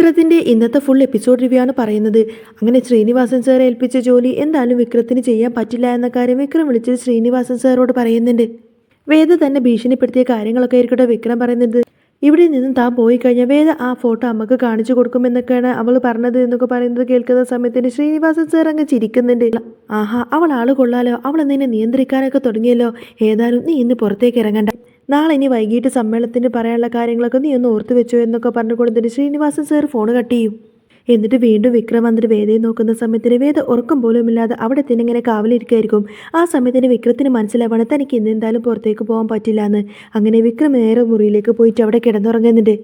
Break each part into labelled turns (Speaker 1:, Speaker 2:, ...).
Speaker 1: വിക്രത്തിൻ്റെ ഇന്നത്തെ full episode review ആണ് പറയുന്നത്. അങ്ങനെ ശ്രീനിവാസൻ സാർ ഏൽപ്പിച്ച ജോലി എന്തായാലും വിക്രത്തിന് ചെയ്യാൻ പറ്റില്ല എന്ന കാര്യം വിക്രം വിളിച്ച് ശ്രീനിവാസൻ സാറോട് പറയുന്നുണ്ട്. വേദ തന്നെ ഭീഷണിപ്പെടുത്തിയ കാര്യങ്ങളൊക്കെ ആയിരിക്കട്ടെ വിക്രം പറയുന്നത്. ഇവിടെ നിന്നും താൻ പോയി കഴിഞ്ഞാൽ വേദ ആ ഫോട്ടോ അമ്മക്ക് കാണിച്ചു കൊടുക്കുമെന്നൊക്കെയാണ് അവൾ പറഞ്ഞത് എന്നൊക്കെ പറയുന്നത് കേൾക്കുന്ന സമയത്തിന് ശ്രീനിവാസൻ സാർ അങ്ങ് ചിരിക്കുന്നുണ്ട്. ആഹാ, അവൾ ആള് കൊള്ളാലോ, അവൾ നിന്നെ നിയന്ത്രിക്കാനൊക്കെ തുടങ്ങിയല്ലോ. ഏതായാലും നീ ഇന്ന് പുറത്തേക്ക് ഇറങ്ങണ്ട, നാളെ ഇനി വൈകിട്ട് സമ്മേളനത്തിന് പറയാനുള്ള കാര്യങ്ങളൊക്കെ നീ ഒന്ന് ഓർത്ത് വെച്ചോ എന്നൊക്കെ പറഞ്ഞു കൊടുത്തിട്ട് ശ്രീനിവാസൻ സാർ ഫോൺ കട്ട് ചെയ്യും. എന്നിട്ട് വീണ്ടും വിക്രം വന്നിട്ട് വേദയെ നോക്കുന്ന സമയത്തിന് വേദ ഉറക്കം പോലും ഇല്ലാതെ അവിടെ തന്നെ ഇങ്ങനെ കാവലിരിക്കുമായിരിക്കും. ആ സമയത്തിന് വിക്രത്തിന് മനസ്സിലാവാണ് തനിക്ക് ഇന്ന് എന്തായാലും പുറത്തേക്ക് പോകാൻ പറ്റില്ല എന്ന്. അങ്ങനെ വിക്രം നേരെ മുറിയിലേക്ക് പോയിട്ട് അവിടെ കിടന്നുറങ്ങുന്നുണ്ട്.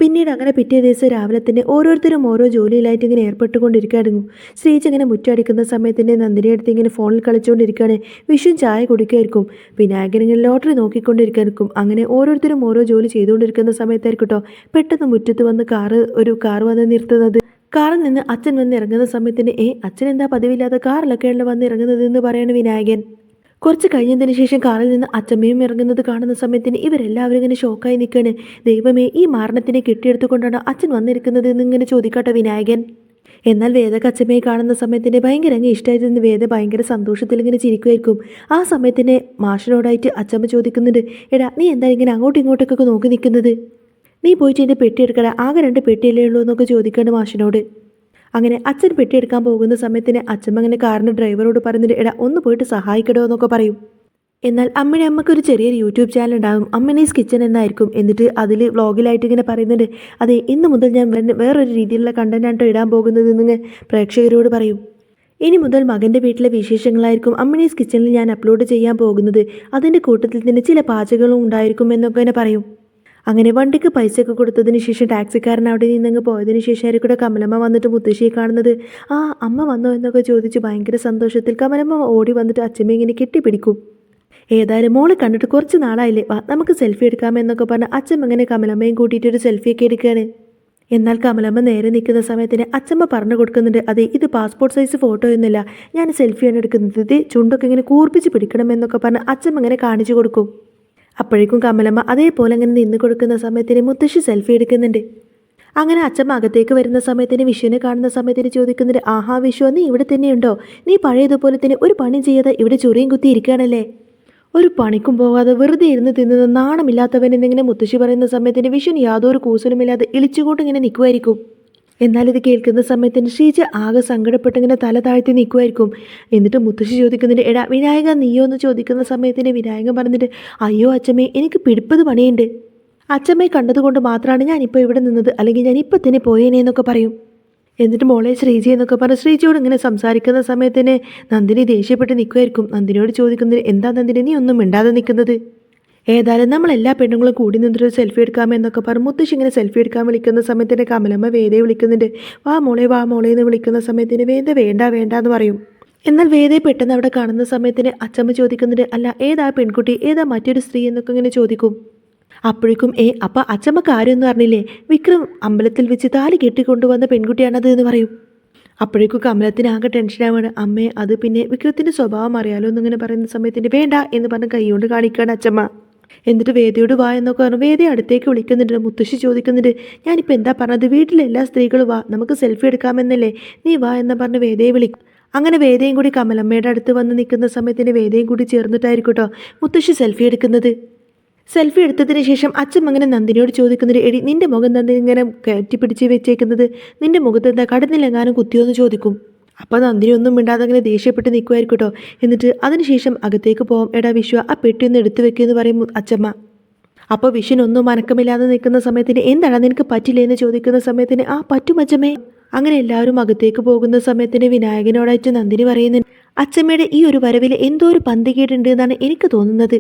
Speaker 1: പിന്നീട് അങ്ങനെ പിറ്റേ ദിവസം രാവിലെ തന്നെ ഓരോരുത്തരും ഓരോ ജോലിയിലായിട്ട് ഇങ്ങനെ ഏർപ്പെട്ടുകൊണ്ടിരിക്കുകയായിരുന്നു. ശ്രീജ് ഇങ്ങനെ മുറ്റടിക്കുന്ന സമയത്തിൻ്റെ നന്ദിനി അടുത്ത് ഇങ്ങനെ ഫോണിൽ കളിച്ചുകൊണ്ടിരിക്കുകയാണ്. വിഷു ചായ കുടിക്കുമായിരിക്കും. വിനായകൻ ഇങ്ങനെ ലോട്ടറി നോക്കിക്കൊണ്ടിരിക്കായിരിക്കും. അങ്ങനെ ഓരോരുത്തരും ഓരോ ജോലി ചെയ്തുകൊണ്ടിരിക്കുന്ന സമയത്തായിരിക്കും കേട്ടോ പെട്ടെന്ന് മുറ്റത്ത് വന്ന് ഒരു കാർ വന്ന് നിർത്തുന്നത്. കാറിൽ നിന്ന് അച്ഛൻ വന്ന് ഇറങ്ങുന്ന സമയത്തിന് അച്ഛൻ എന്താ പതിവില്ലാതെ കാറിലൊക്കെയാണ് വന്ന് ഇറങ്ങുന്നത് എന്ന് പറയാണ് വിനായകൻ. കുറച്ച് കഴിഞ്ഞതിന് ശേഷം കാറിൽ നിന്ന് അച്ഛമ്മയും ഇറങ്ങുന്നത് കാണുന്ന സമയത്തിന് ഇവരെല്ലാവരും ഇങ്ങനെ ഷോക്കായി നിൽക്കുകയാണ്. ദൈവമേ, ഈ മാരണത്തിനെ കെട്ടിയെടുത്തുകൊണ്ടാണ് അച്ഛൻ വന്നിരിക്കുന്നത് എന്നിങ്ങനെ ചോദിക്കട്ടെ വിനായകൻ. എന്നാൽ വേദക്ക് അച്ഛമ്മയെ കാണുന്ന സമയത്തിന് ഭയങ്കര അങ്ങ് ഇഷ്ടമായിരുന്നു. വേദ ഭയങ്കര സന്തോഷത്തിൽ ഇങ്ങനെ ചിരിക്കുമായിരിക്കും. ആ സമയത്തിന് മാഷിനോടായിട്ട് അച്ഛമ്മ ചോദിക്കുന്നുണ്ട്, എടാ നീ എന്താ ഇങ്ങനെ അങ്ങോട്ടും ഇങ്ങോട്ടൊക്കെ നോക്കി നിൽക്കുന്നത്? നീ പോയിട്ട് എൻ്റെ പെട്ടി എടുക്കട, ആകെ 2 പെട്ടിയല്ലേ ഉള്ളൂ എന്നൊക്കെ ചോദിക്കേണ്ട മാഷിനോട്. അങ്ങനെ അച്ഛൻ പെട്ടിയെടുക്കാൻ പോകുന്ന സമയത്തിന് അച്ഛമ്മ അങ്ങനെ കാറിൻ്റെ ഡ്രൈവറോട് പറയുന്നുണ്ട്, എടാ ഒന്ന് പോയിട്ട് സഹായിക്കടോ എന്നൊക്കെ പറയും. എന്നാൽ അമ്മയ്ക്കൊരു ചെറിയൊരു യൂട്യൂബ് ചാനൽ ഉണ്ടാകും, അമ്മിനീസ് കിച്ചൺ എന്നായിരിക്കും. എന്നിട്ട് അതിൽ വ്ളോഗിലായിട്ട് ഇങ്ങനെ പറയുന്നുണ്ട്, അതെ ഇന്ന് മുതൽ ഞാൻ വേറൊരു രീതിയിലുള്ള കണ്ടന്റാണ് ഇടാൻ പോകുന്നത് എന്നിങ്ങനെ പ്രേക്ഷകരോട് പറയും. ഇനി മുതൽ മകൻ്റെ വീട്ടിലെ വിശേഷങ്ങളായിരിക്കും അമ്മിനീസ് കിച്ചണിൽ ഞാൻ അപ്ലോഡ് ചെയ്യാൻ പോകുന്നത്. അതിൻ്റെ കൂട്ടത്തിൽ തന്നെ ചില പാചകങ്ങളും ഉണ്ടായിരിക്കും എന്നൊക്കെ തന്നെ പറയും. അങ്ങനെ വണ്ടിക്ക് പൈസയൊക്കെ കൊടുത്തതിന് ശേഷം ടാക്സിക്കാരൻ അവിടെ നിന്നങ്ങ് പോയതിന് ശേഷം ആയിരിക്കും കമലമ്മ വന്നിട്ട് മുത്തശ്ശിയെ കാണുന്നത്. ആ അമ്മ വന്നോ എന്നൊക്കെ ചോദിച്ച് ഭയങ്കര സന്തോഷത്തിൽ കമലമ്മ ഓടി വന്നിട്ട് അച്ഛമ്മ ഇങ്ങനെ കെട്ടിപ്പിടിക്കും. ഏതായാലും മോളെ കണ്ടിട്ട് കുറച്ച് നാളായില്ലേ, വാ നമുക്ക് സെൽഫി എടുക്കാമെന്നൊക്കെ പറഞ്ഞ് അച്ഛമ്മ ഇങ്ങനെ കമലമ്മയും കൂട്ടിയിട്ടൊരു സെൽഫിയൊക്കെ എടുക്കുകയാണ്. എന്നാൽ കമലമ്മ നേരെ നിൽക്കുന്ന സമയത്തിന് അച്ഛമ്മ പറഞ്ഞു കൊടുക്കുന്നുണ്ട്, അതെ ഇത് പാസ്പോർട്ട് സൈസ് ഫോട്ടോ ഒന്നുമില്ല, ഞാൻ സെൽഫിയാണ് എടുക്കുന്നത്, ഇത് ചുണ്ടൊക്കെ ഇങ്ങനെ കൂർപ്പിച്ച് പിടിക്കണമെന്നൊക്കെ പറഞ്ഞ് അച്ഛമ്മ ഇങ്ങനെ കാണിച്ചു കൊടുക്കും. അപ്പോഴേക്കും കമലമ്മ അതേപോലെ അങ്ങനെ നിന്ന് കൊടുക്കുന്ന സമയത്തിന് മുത്തശ്ശി സെൽഫി എടുക്കുന്നുണ്ട്. അങ്ങനെ അച്ഛമ്മ അകത്തേക്ക് വരുന്ന സമയത്തിന് വിഷുവിനെ കാണുന്ന സമയത്തിന് ചോദിക്കുന്നുണ്ട്, ആഹാ വിഷു നീ ഇവിടെ തന്നെയുണ്ടോ? നീ പഴയതുപോലെ തന്നെ ഒരു പണി ചെയ്യാതെ ഇവിടെ ചൊറിയും കുത്തി ഇരിക്കുകയാണല്ലേ? ഒരു പണിക്കും പോകാതെ വെറുതെ ഇരുന്ന് തിന്നുന്ന നാണമില്ലാത്തവൻ എന്നിങ്ങനെ മുത്തശ്ശി പറയുന്ന സമയത്തിന് വിഷുവിന് യാതൊരു കൂസലുമില്ലാതെ ഇളിച്ചുകൊണ്ട് ഇങ്ങനെ നിൽക്കുമായിരിക്കും. എന്നാൽ ഇത് കേൾക്കുന്ന സമയത്തിന് ശ്രീജ ആകെ സങ്കടപ്പെട്ടിങ്ങനെ തല താഴ്ത്തി നിൽക്കുമായിരിക്കും. എന്നിട്ട് മുത്തശ്ശി ചോദിക്കുന്നുണ്ട്, എടാ വിനായക നീയോ എന്ന് ചോദിക്കുന്ന സമയത്തിന് വിനായകൻ പറഞ്ഞിട്ട്, അയ്യോ അച്ഛമ്മേ എനിക്ക് പിടിപ്പത് പണിയുണ്ട്, അച്ഛമ്മയെ കണ്ടതുകൊണ്ട് മാത്രമാണ് ഞാനിപ്പോൾ ഇവിടെ നിന്നത്, അല്ലെങ്കിൽ ഞാൻ ഇപ്പം തന്നെ പോയേനെ എന്നൊക്കെ പറയും. എന്നിട്ട് മോളെ ശ്രീജി എന്നൊക്കെ പറഞ്ഞ് ശ്രീജിയോട് ഇങ്ങനെ സംസാരിക്കുന്ന സമയത്തിന് നന്ദിനി ദേഷ്യപ്പെട്ട് നിൽക്കുമായിരിക്കും. നന്ദിനിയോട് ചോദിക്കുന്നത്, എന്താ നന്ദിനി നീ ഒന്നും മിണ്ടാതെ നിൽക്കുന്നത്? ഏതായാലും നമ്മളെല്ലാ പെണ്ണുങ്ങളും കൂടി നിന്നിട്ട് സെൽഫി എടുക്കാമെന്നൊക്കെ പറഞ്ഞ് മുത്തശ്ശി ഇങ്ങനെ സെൽഫി എടുക്കാൻ വിളിക്കുന്ന സമയത്തിന് കമലമ്മ വേദയെ വിളിക്കുന്നുണ്ട്. വാ മോളെ എന്ന് വിളിക്കുന്ന സമയത്തിന് വേദ വേണ്ട എന്ന് പറയും. എന്നാൽ വേദയെ പെട്ടെന്ന് അവിടെ കാണുന്ന സമയത്തിന് അച്ഛമ്മ ചോദിക്കുന്നുണ്ട്, അല്ല ഏതാ പെൺകുട്ടി, ഏതാ മറ്റൊരു സ്ത്രീ എന്നൊക്കെ ഇങ്ങനെ ചോദിക്കും. അപ്പോഴേക്കും അപ്പം അച്ഛമ്മക്ക് ആരെന്ന് പറഞ്ഞില്ലേ, വിക്രം അമ്പലത്തിൽ വെച്ച് താലി കെട്ടിക്കൊണ്ടുവന്ന പെൺകുട്ടിയാണത് എന്ന് പറയും. അപ്പോഴേക്കും കമലത്തിന് ആകെ ടെൻഷനാവാണ്. അമ്മേ അത് പിന്നെ വിക്രത്തിൻ്റെ സ്വഭാവം അറിയാലോ എന്നിങ്ങനെ പറയുന്ന സമയത്തിന് വേണ്ട എന്ന് പറഞ്ഞ് കൈകൊണ്ട് കാണിക്കുകയാണ് അച്ഛമ്മ. എന്നിട്ട് വേദയോട് വാ എന്നൊക്കെ പറഞ്ഞു വേദയെ അടുത്തേക്ക് വിളിക്കുന്നുണ്ട്. മുത്തശ്ശി ചോദിക്കുന്നുണ്ട്, ഞാനിപ്പോൾ എന്താ പറഞ്ഞത്, വീട്ടിലെ എല്ലാ സ്ത്രീകളും വാ നമുക്ക് സെൽഫി എടുക്കാമെന്നല്ലേ, നീ വാ എന്ന് പറഞ്ഞ് വേദയെ വിളിക്കും. അങ്ങനെ വേദയും കൂടി കമലമ്മയുടെ അടുത്ത് വന്ന് നിൽക്കുന്ന സമയത്തിന് വേദയും കൂടി ചേർന്നിട്ടായിരിക്കും കേട്ടോ മുത്തശ്ശി സെൽഫി എടുക്കുന്നത്. സെൽഫി എടുത്തതിന് ശേഷം അച്ഛൻ അങ്ങനെ നന്ദിനിയോട് ചോദിക്കുന്നുണ്ട്, എടി നിന്റെ മുഖം തന്നെ ഇങ്ങനെ കയറ്റിപ്പിടിച്ച് വെച്ചേക്കുന്നത്, നിന്റെ മുഖത്ത് എന്താ കടന്നിലെങ്ങാനും കുത്തിയോ എന്ന് ചോദിക്കും. അപ്പോൾ നന്ദിനി ഒന്നും മിണ്ടാതെ അങ്ങനെ ദേഷ്യപ്പെട്ട് നിൽക്കുമായിരിക്കും കേട്ടോ. എന്നിട്ട് അതിനുശേഷം അകത്തേക്ക് പോകാം, എടാ വിശ്വ ആ പെട്ടി ഒന്ന് എടുത്തു വെക്കുമെന്ന് പറയും അച്ഛമ്മ. അപ്പോൾ വിഷുവിനൊന്നും മനക്കമില്ലാതെ നിൽക്കുന്ന സമയത്തിന് എന്താണ് നിനക്ക് പറ്റില്ലേ എന്ന് ചോദിക്കുന്ന സമയത്തിന് ആ പറ്റും അച്ഛമ്മേ. അങ്ങനെ എല്ലാവരും അകത്തേക്ക് പോകുന്ന സമയത്തിന് വിനായകനോടായിട്ട് നന്ദിനി പറയുന്നുണ്ട്, അച്ഛമ്മയുടെ ഈ ഒരു വരവിൽ എന്തോ ഒരു പന്തികേടുണ്ട് എന്നാണ് എനിക്ക് തോന്നുന്നത്.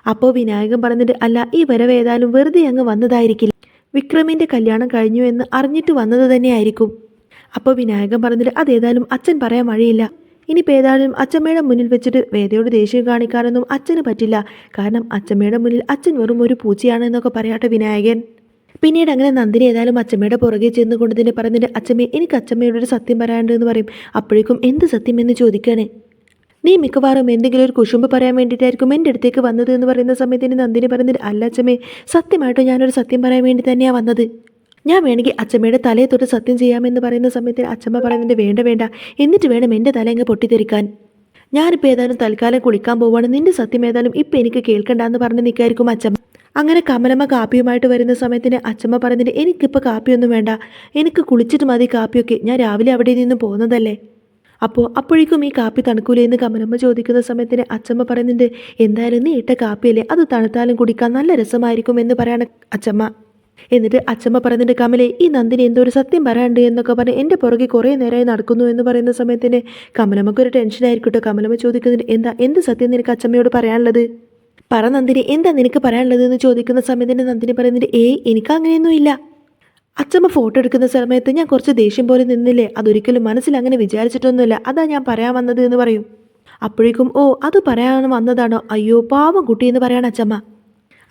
Speaker 1: അപ്പോൾ വിനായകൻ പറഞ്ഞിട്ട്, അല്ല ഈ വരവ് ഏതായാലും വെറുതെ അങ്ങ് വന്നതായിരിക്കില്ല, വിക്രമിൻ്റെ കല്യാണം കഴിഞ്ഞു എന്ന് അറിഞ്ഞിട്ട് വന്നത് തന്നെയായിരിക്കും. അപ്പോൾ വിനായകൻ പറഞ്ഞിട്ട്, അതേതായാലും അച്ഛൻ പറയാൻ വഴിയില്ല, ഇനിയിപ്പോൾ ഏതായാലും അച്ഛമ്മയുടെ മുന്നിൽ വെച്ചിട്ട് വേദയോട് ദേഷ്യം കാണിക്കാനൊന്നും അച്ഛന് പറ്റില്ല, കാരണം അച്ഛമ്മയുടെ മുന്നിൽ അച്ഛൻ വെറും ഒരു പൂച്ചയാണ് എന്നൊക്കെ പറയാട്ടെ വിനായകൻ. പിന്നീട് അങ്ങനെ നന്ദിനി ഏതായാലും അച്ഛമ്മയുടെ പുറകെ ചെന്ന് കൊണ്ട് തന്നെ പറഞ്ഞിട്ട്, അച്ഛമ്മേ എനിക്ക് അച്ഛമ്മയോട് ഒരു സത്യം പറയാനുണ്ട് എന്ന് പറയും. അപ്പോഴേക്കും എന്ത് സത്യം എന്ന് ചോദിക്കുകയാണ്. നീ മിക്കവാറും എന്തെങ്കിലും ഒരു കുശുമ്പ് പറയാൻ വേണ്ടിയിട്ടായിരിക്കും എൻ്റെ അടുത്തേക്ക് വന്നത് എന്ന് പറയുന്ന സമയത്തിന് നന്ദിനി പറഞ്ഞിട്ട്, അല്ല അച്ഛമ്മേ സത്യമായിട്ടും ഞാനൊരു സത്യം പറയാൻ വേണ്ടി തന്നെയാണ് വന്നത്. ഞാൻ വേണമെങ്കിൽ അച്ചമ്മയുടെ തലയെ തൊട്ട് സത്യം ചെയ്യാമെന്ന് പറയുന്ന സമയത്ത് അച്ചമ്മ പറയുന്നുണ്ട് വേണ്ട വേണ്ട, എന്നിട്ട് വേണം എൻ്റെ തല അങ്ങ് പൊട്ടിത്തെറിക്കാൻ. ഞാനിപ്പോൾ ഏതായാലും തൽക്കാലം കുളിക്കാൻ പോവാണ്, നിന്റെ സത്യം ഏതായാലും ഇപ്പം എനിക്ക് കേൾക്കണ്ടെന്ന് പറഞ്ഞ് നിൽക്കായിരിക്കും അച്ചമ്മ. അങ്ങനെ കമലമ്മ കാപ്പിയുമായിട്ട് വരുന്ന സമയത്തിന് അച്ചമ്മ പറയുന്നുണ്ട് എനിക്കിപ്പോൾ കാപ്പിയൊന്നും വേണ്ട, എനിക്ക് കുളിച്ചിട്ട് മതി കാപ്പിയൊക്കെ, ഞാൻ രാവിലെ അവിടെ നിന്ന് പോകുന്നതല്ലേ. അപ്പോഴേക്കും ഈ കാപ്പി തണുക്കൂലേ എന്ന് കമലമ്മ ചോദിക്കുന്ന സമയത്തിന് അച്ചമ്മ പറയുന്നുണ്ട് എന്തായാലും നീ ഇട്ട കാപ്പിയല്ലേ, അത് തണുത്താലും കുടിക്കാൻ നല്ല രസമായിരിക്കും എന്ന് പറയാണ് അച്ചമ്മ. എന്നിട്ട് അച്ചമ്മ പറയുന്നുണ്ട് കമലെ, ഈ നന്ദിനി എന്തോ ഒരു സത്യം പറയാണ്ട് എന്നൊക്കെ പറഞ്ഞ് എൻ്റെ പുറകെ കുറേ നേരമായി നടക്കുന്നു എന്ന് പറയുന്ന സമയത്തിന് കമലമ്മക്കൊരു ടെൻഷനായിരിക്കട്ടോ. കമലമ്മ ചോദിക്കുന്നുണ്ട് എന്ത് സത്യം നിനക്ക് അച്ചമ്മയോട് പറയാനുള്ളത്, പറ നന്ദിനി, എന്താ നിനക്ക് പറയാനുള്ളത് എന്ന് ചോദിക്കുന്ന സമയത്തിന് നന്ദിനി പറയുന്നുണ്ട് എനിക്ക് അങ്ങനെയൊന്നും ഇല്ല. അച്ചമ്മ ഫോട്ടോ എടുക്കുന്ന സമയത്ത് ഞാൻ കുറച്ച് ദേഷ്യം പോലെ നിന്നില്ലേ, അതൊരിക്കലും മനസ്സിൽ അങ്ങനെ വിചാരിച്ചിട്ടൊന്നുമില്ല, അതാ ഞാൻ പറയാൻ വന്നത് എന്ന് പറയും. അപ്പോഴേക്കും അത് പറയാൻ വന്നതാണോ, അയ്യോ പാവം കുട്ടി എന്ന് പറയാണ് അച്ചമ്മ.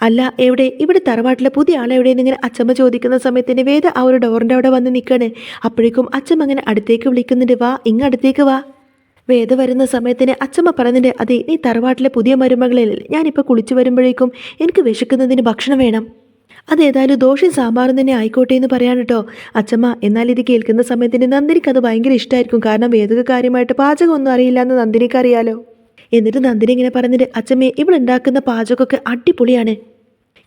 Speaker 1: അല്ല എവിടെ, ഇവിടെ തറവാട്ടിലെ പുതിയ ആളെവിടെയെന്ന് ഇങ്ങനെ അച്ചമ്മ ചോദിക്കുന്ന സമയത്തിന് വേദ ആ ഒരു ഡോറിൻ്റെ അവിടെ വന്ന് നിൽക്കണേ. അപ്പോഴേക്കും അച്ചമ്മ അങ്ങനെ അടുത്തേക്ക് വിളിക്കുന്നുണ്ട്, വാ ഇങ്ങടുത്തേക്ക് വാ. വേദ വരുന്ന സമയത്തിന് അച്ചമ്മ പറയുന്നുണ്ട് അതെ നീ തറവാട്ടിലെ പുതിയ മരുമകളല്ലേ, ഞാനിപ്പോൾ കുളിച്ചു വരുമ്പോഴേക്കും എനിക്ക് വിശക്കുന്നതിന് ഭക്ഷണം വേണം, അതേതായാലും ദോശയും സാമ്പാറും തന്നെ ആയിക്കോട്ടെ എന്ന് പറയാൻ കേട്ടോ അച്ചമ്മ. എന്നാൽ ഇത് കേൾക്കുന്ന സമയത്തിന് നന്ദിനിക്ക് അത് ഭയങ്കര ഇഷ്ടമായിരിക്കും, കാരണം വേദക കാര്യമായിട്ട് പാചകമൊന്നും അറിയില്ല എന്ന് നന്ദിനിക്ക് അറിയാലോ. എന്നിട്ട് നന്ദിനി ഇങ്ങനെ പറഞ്ഞിട്ട് അച്ചമ്മേ ഇവളുണ്ടാക്കുന്ന പാചകമൊക്കെ അടിപൊളിയാണ്,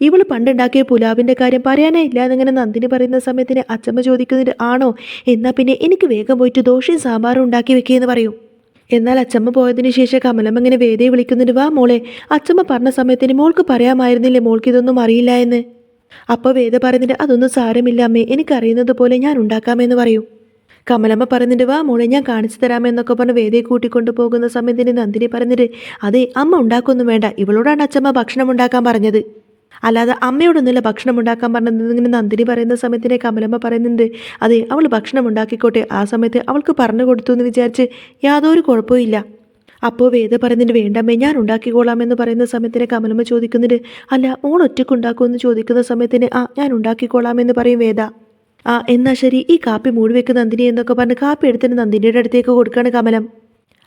Speaker 1: ഇവൾ പണ്ടുണ്ടാക്കിയ പുലാവിൻ്റെ കാര്യം പറയാനേ ഇല്ല എന്നിങ്ങനെ നന്ദിനി പറയുന്ന സമയത്തിന് അച്ചമ്മ ചോദിക്കുന്നുണ്ട് ആണോ, എന്നാൽ പിന്നെ എനിക്ക് വേഗം പോയിട്ട് ദോശയും സാമ്പാറും ഉണ്ടാക്കി വെക്കുകയെന്ന് പറയും. എന്നാൽ അച്ചമ്മ പോയതിന് ശേഷം കമലമ്മ ഇങ്ങനെ വേദയെ വിളിക്കുന്നുണ്ട്, വാ മോളെ, അച്ചമ്മ പറഞ്ഞ സമയത്തിന് മോൾക്ക് പറയാമായിരുന്നില്ലേ മോൾക്ക് ഇതൊന്നും അറിയില്ല എന്ന്. അപ്പോൾ വേദ പറയുന്നുണ്ട് അതൊന്നും സാരമില്ല അമ്മേ, എനിക്കറിയുന്നത് പോലെ ഞാൻ ഉണ്ടാക്കാമെന്ന് പറയും. കമലമ്മ പറയുന്നുണ്ട് വാ മോളെ ഞാൻ കാണിച്ചു തരാമെന്നൊക്കെ പറഞ്ഞ് വേദയെ കൂട്ടിക്കൊണ്ടു പോകുന്ന സമയത്തിന് നന്ദിനി പറയുന്നുണ്ട് അതെ അമ്മ ഉണ്ടാക്കൊന്നും വേണ്ട, ഇവളോടാണ് അച്ചമ്മ ഭക്ഷണം ഉണ്ടാക്കാൻ പറഞ്ഞത്, അല്ലാതെ അമ്മയോടൊന്നുമില്ല ഭക്ഷണം ഉണ്ടാക്കാൻ പറഞ്ഞത് ഇങ്ങനെ നന്ദിനി പറയുന്ന സമയത്തിന് കമലമ്മ പറയുന്നുണ്ട് അതെ അവൾ ഭക്ഷണം ഉണ്ടാക്കിക്കോട്ടെ, ആ സമയത്ത് അവൾക്ക് പറഞ്ഞു കൊടുത്തു എന്ന് വിചാരിച്ച് യാതൊരു കുഴപ്പമില്ല. അപ്പോൾ വേദ പറയുന്നുണ്ട് വേണ്ടമ്മേ ഞാൻ ഉണ്ടാക്കിക്കോളാമെന്ന് പറയുന്ന സമയത്തിന് കമലമ്മ ചോദിക്കുന്നുണ്ട് അല്ല മോൾ ഒറ്റയ്ക്ക് ഉണ്ടാക്കുമെന്ന് ചോദിക്കുന്ന സമയത്തിന് ഞാൻ ഉണ്ടാക്കിക്കോളാമെന്ന് പറയും വേദ. എന്നാൽ ശരി ഈ കാപ്പി മൂടി വെക്ക് നന്ദിനി എന്നൊക്കെ പറഞ്ഞ് കാപ്പി എടുത്തിട്ട് നന്ദിനിയുടെ അടുത്തേക്ക് കൊടുക്കുകയാണ് കമലം.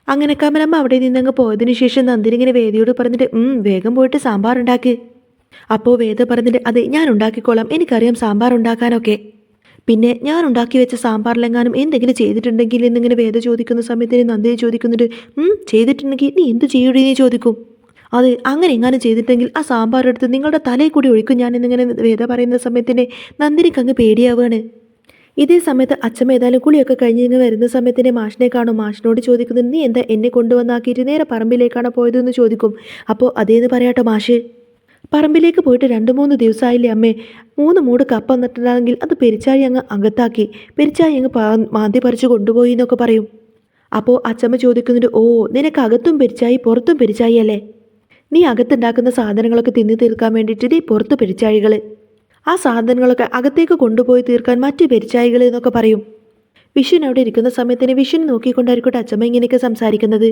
Speaker 1: അങ്ങനെ കമലമ്മ അവിടെ നിന്നങ്ങ് പോയതിനു ശേഷം നന്ദിനി ഇങ്ങനെ വേദയോട് പറഞ്ഞിട്ട് വേഗം പോയിട്ട് സാമ്പാർ ഉണ്ടാക്കി. അപ്പോൾ വേദ പറഞ്ഞിട്ട് അതെ ഞാൻ ഉണ്ടാക്കിക്കോളാം, എനിക്കറിയാം സാമ്പാർ ഉണ്ടാക്കാനൊക്കെ, പിന്നെ ഞാൻ ഉണ്ടാക്കി വെച്ച സാമ്പാറിലെങ്ങാനും എന്തെങ്കിലും ചെയ്തിട്ടുണ്ടെങ്കിൽ എന്നിങ്ങനെ വേദ ചോദിക്കുന്ന സമയത്തിന് നന്ദിനി ചോദിക്കുന്നുണ്ട് ചെയ്തിട്ടുണ്ടെങ്കിൽ നീ എന്ത് ചെയ്യൂടി നീ ചോദിക്കും. അത് അങ്ങനെ എങ്ങാനും ചെയ്തിട്ടെങ്കിൽ ആ സാമ്പാർ എടുത്ത് നിങ്ങളുടെ തലയിൽ കൂടി ഒഴിക്കും ഞാൻ എന്നിങ്ങനെ വേദ പറയുന്ന സമയത്തിന് നന്ദിനിക്ക് അങ്ങ് പേടിയാവുകയാണ്. ഇതേ സമയത്ത് അച്ഛമ്മ ഏതായാലും കുളിയൊക്കെ കഴിഞ്ഞ് ഇങ്ങനെ വരുന്ന സമയത്തിന് മാഷിനെ കാണും. മാഷിനോട് ചോദിക്കുന്നത് നീ എന്താ എന്നെ കൊണ്ടുവന്നാക്കിയിട്ട് നേരെ പറമ്പിലേക്കാണ് പോയതെന്ന് ചോദിക്കും. അപ്പോൾ അതേന്ന് പറയാട്ടോ മാഷ്, പറമ്പിലേക്ക് പോയിട്ട് 2-3 ദിവസമായില്ലേ അമ്മേ, 3 മൂട് കപ്പ വന്നിട്ടുണ്ടെങ്കിൽ അത് പെരിച്ചാഴി അങ്ങ് അകത്താക്കി, പെരിച്ചാഴി അങ്ങ് മാന്തി പറിച്ച് കൊണ്ടുപോയി എന്നൊക്കെ പറയും. അപ്പോൾ അച്ചമ്മ ചോദിക്കുന്നുണ്ട് നിനക്ക് അകത്തും പെരിച്ചായി പുറത്തും പെരിച്ചായി അല്ലേ, നീ അകത്തുണ്ടാക്കുന്ന സാധനങ്ങളൊക്കെ തിന്നി തീർക്കാൻ വേണ്ടിയിട്ട് നീ പുറത്ത് പെരിച്ചാഴികൾ, ആ സാധനങ്ങളൊക്കെ അകത്തേക്ക് കൊണ്ടുപോയി തീർക്കാൻ മറ്റു പെരിച്ചാഴികൾ എന്നൊക്കെ പറയും. വിഷുൻ അവിടെ ഇരിക്കുന്ന സമയത്തിന് വിഷുവിനെ നോക്കിക്കൊണ്ടായിരിക്കട്ടെ അച്ചമ്മ ഇങ്ങനെയൊക്കെ സംസാരിക്കുന്നത്.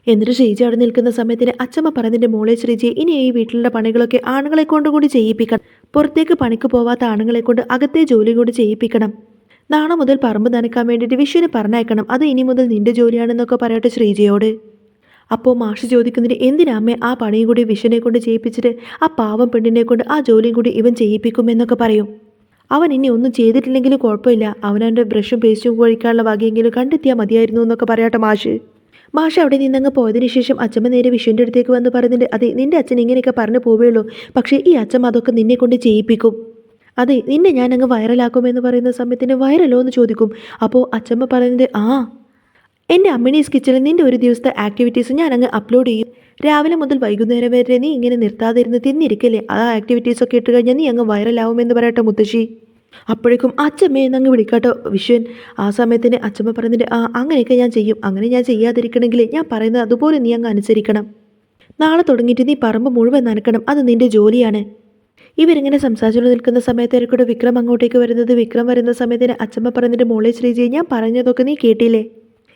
Speaker 1: എന്നിട്ട് ശ്രീജി അവിടെ നിൽക്കുന്ന സമയത്തിന് അച്ചമ്മ പറഞ്ഞതിൻ്റെ മോളെ ശ്രീജി ഇനി ഈ വീട്ടിലുള്ള പണികളൊക്കെ ആണുങ്ങളെ കൊണ്ടുകൂടി ചെയ്യിപ്പിക്കണം, പുറത്തേക്ക് പണിക്ക് പോവാത്ത ആണുങ്ങളെ കൊണ്ട് അകത്തെ ജോലി കൂടി ചെയ്യിപ്പിക്കണം, നാളെ മുതൽ പറമ്പ് നനയ്ക്കാൻ വേണ്ടിയിട്ട് വിഷുവിനെ പറഞ്ഞയക്കണം, അത് ഇനി മുതൽ നിന്റെ ജോലിയാണെന്നൊക്കെ പറയട്ടെ ശ്രീജയോട്. അപ്പോൾ മാഷ് ചോദിക്കുന്നതിന് എന്തിനാമ്മേ ആ പണിയും കൂടി വിഷുവിനെ കൊണ്ട് ചെയ്യിപ്പിച്ചിട്ട് ആ പാവം പെണ്ണിനെ കൊണ്ട് ആ ജോലിയും കൂടി ഇവൻ ചെയ്യിപ്പിക്കുമെന്നൊക്കെ പറയും. അവൻ ഇനി ഒന്നും ചെയ്തിട്ടില്ലെങ്കിലും കുഴപ്പമില്ല, അവനവൻ്റെ ബ്രഷും പേസ്റ്റും കഴിക്കാനുള്ള വകയെങ്കിലും കണ്ടെത്തിയാൽ മതിയായിരുന്നു എന്നൊക്കെ പറയട്ടെ മാഷ് അവിടെ നിന്നങ്ങ് പോയതിനു ശേഷം അച്ഛമ്മ നേരെ വിഷുവിൻ്റെ അടുത്തേക്ക് വന്ന് പറയുന്നുണ്ട് അതെ നിൻ്റെ അച്ഛൻ ഇങ്ങനെയൊക്കെ പറഞ്ഞു പോവുകയുള്ളൂ, പക്ഷേ ഈ അച്ഛമ്മ അതൊക്കെ നിന്നെ കൊണ്ട് ചെയ്യിപ്പിക്കും, അതെ നിന്നെ ഞാൻ അങ്ങ് വൈറലാക്കുമെന്ന് പറയുന്ന സമയത്തിന് വൈറലോ എന്ന് ചോദിക്കും. അപ്പോൾ അച്ഛമ്മ പറയുന്നത് എൻ്റെ അമ്മിണീസ് കിച്ചണിൽ നിൻ്റെ ഒരു ദിവസത്തെ ആക്ടിവിറ്റീസ് ഞാൻ അങ്ങ് അപ്ലോഡ് ചെയ്യും, രാവിലെ മുതൽ വൈകുന്നേരം വരെ നീ ഇങ്ങനെ നിർത്താതിരുന്ന് തിന്നിരിക്കല്ലേ, ആ ആക്ടിവിറ്റീസൊക്കെ ഇട്ട് കഴിഞ്ഞാൽ നീ അങ്ങ് വൈറലാവുമെന്ന് പറയട്ടെ മുത്തശ്ശി. അപ്പോഴേക്കും അച്ഛമ്മയെന്നങ്ങ് വിളിക്കാട്ടോ വിശ്വൻ. ആ സമയത്തിന് അച്ഛമ്മ പറയുന്നുണ്ട് അങ്ങനെയൊക്കെ ഞാൻ ചെയ്യും, അങ്ങനെ ഞാൻ ചെയ്യാതിരിക്കണമെങ്കിൽ ഞാൻ പറയുന്നത് അതുപോലെ നീ അങ്ങ് അനുസരിക്കണം, നാളെ തുടങ്ങിയിട്ട് നീ പറമ്പ് മുഴുവൻ നനക്കണം, അത് നിൻ്റെ ജോലിയാണ്. ഇവരിങ്ങനെ സംസാരിച്ചുകൊണ്ട് നിൽക്കുന്ന സമയത്തായിരിക്കും വിക്രം അങ്ങോട്ടേക്ക് വരുന്നത്. വിക്രം വരുന്ന സമയത്തിന് അച്ഛമ്മ പറയുന്നുണ്ട് മോളെ ശ്രീജി ഞാൻ പറഞ്ഞതൊക്കെ നീ കേട്ടില്ലേ,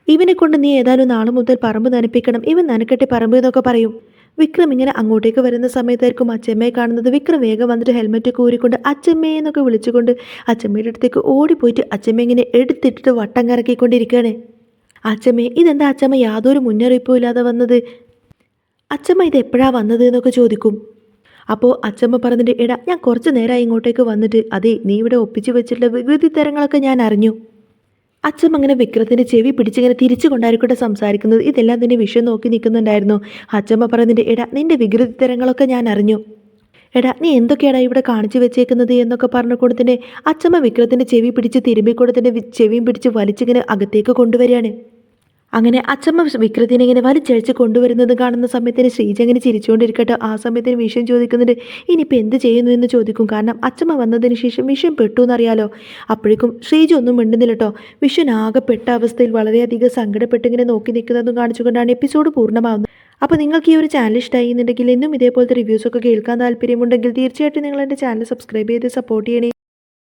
Speaker 1: ഇവനെ കൊണ്ട് നീ ഏതായാലും നാളെ മുതൽ പറമ്പ് നനപ്പിക്കണം, ഇവൻ നനക്കട്ടെ പറമ്പ് എന്നൊക്കെ പറയും. വിക്രം ഇങ്ങനെ അങ്ങോട്ടേക്ക് വരുന്ന സമയത്തായിരിക്കും അച്ഛമ്മയെ കാണുന്നത്. വിക്രം വേഗം വന്നിട്ട് ഹെൽമെറ്റ് കൂരിക്കൊണ്ട് അച്ഛമ്മയെ എന്നൊക്കെ വിളിച്ചുകൊണ്ട് അച്ഛമ്മയുടെ അടുത്തേക്ക് ഓടിപ്പോയിട്ട് അച്ഛമ്മ ഇങ്ങനെ എടുത്തിട്ടിട്ട് വട്ടം കറക്കിക്കൊണ്ടിരിക്കുകയാണ്. അച്ഛമ്മേ ഇതെന്താ അച്ഛമ്മ യാതൊരു മുന്നറിയിപ്പും ഇല്ലാതെ വന്നത്, അച്ഛമ്മ ഇത് എപ്പോഴാണ് വന്നത് എന്നൊക്കെ ചോദിക്കും. അപ്പോൾ അച്ചമ്മ പറഞ്ഞിട്ട് എടാ ഞാൻ കുറച്ച് നേരമായി ഇങ്ങോട്ടേക്ക് വന്നിട്ട് അതേ നീ ഇവിടെ ഒപ്പിച്ച് വെച്ചിട്ടുള്ള വികൃതി തരങ്ങളൊക്കെ ഞാൻ അറിഞ്ഞു. അച്ഛമ്മ അങ്ങനെ വിക്രത്തിൻ്റെ ചെവി പിടിച്ചിങ്ങനെ തിരിച്ചു കൊണ്ടായിരിക്കട്ടെ സംസാരിക്കുന്നത്. ഇതെല്ലാം തന്നെ വിഷയം നോക്കി നിൽക്കുന്നുണ്ടായിരുന്നു. അച്ചമ്മ പറഞ്ഞിട്ട് എടാ നിൻ്റെ വികൃതി തരങ്ങളൊക്കെ ഞാൻ അറിഞ്ഞു. എടാ നീ എന്തൊക്കെയാടാ ഇവിടെ കാണിച്ചു വെച്ചേക്കുന്നത് എന്നൊക്കെ പറഞ്ഞുകൊണ്ട് തന്നെ അച്ചമ്മ വിക്രത്തിൻ്റെ ചെവി പിടിച്ച് തിരുമ്മിക്കൊണ്ട് തന്നെ ചെവിയും പിടിച്ച് വലിച്ചിങ്ങനെ അകത്തേക്ക് കൊണ്ടുവരികയാണ്. അങ്ങനെ അച്ചമ്മ വിക്രത്തിനെ ഇങ്ങനെ വലിച്ചഴിച്ച് കൊണ്ടുവരുന്നത് കാണുന്ന സമയത്തിന് ശ്രീജ അങ്ങനെ ചിരിച്ചുകൊണ്ടിരിക്കട്ടെ. ആ സമയത്തിന് വിഷയം ചോദിക്കുന്നുണ്ട് ഇനിയിപ്പോൾ എന്ത് ചെയ്യുന്നു എന്ന് ചോദിക്കും. കാരണം അച്ചമ്മ വന്നതിന് ശേഷം വിഷയം പെട്ടു എന്നറിയാലോ. അപ്പോഴേക്കും ശ്രീജ ഒന്നും മിണ്ടുന്നില്ല കേട്ടോ. വിഷയൻ ആകെ പെട്ട അവസ്ഥയിൽ വളരെയധികം സങ്കടപ്പെട്ട് ഇങ്ങനെ നോക്കി നിൽക്കുന്നതും കാണിച്ചുകൊണ്ടാണ് എപ്പിസോഡ് പൂർണ്ണമാവുന്നത്. അപ്പോൾ നിങ്ങൾക്ക് ഈ ഒരു ചാനൽ ഇഷ്ടമായി എന്നുണ്ടെങ്കിൽ എന്നും ഇതേപോലത്തെ റിവ്യൂസൊക്കെ കേൾക്കാൻ താല്പര്യമുണ്ടെങ്കിൽ തീർച്ചയായിട്ടും നിങ്ങൾ എൻ്റെ ചാനൽ സബ്സ്ക്രൈബ് ചെയ്ത് സപ്പോർട്ട് ചെയ്യണേ.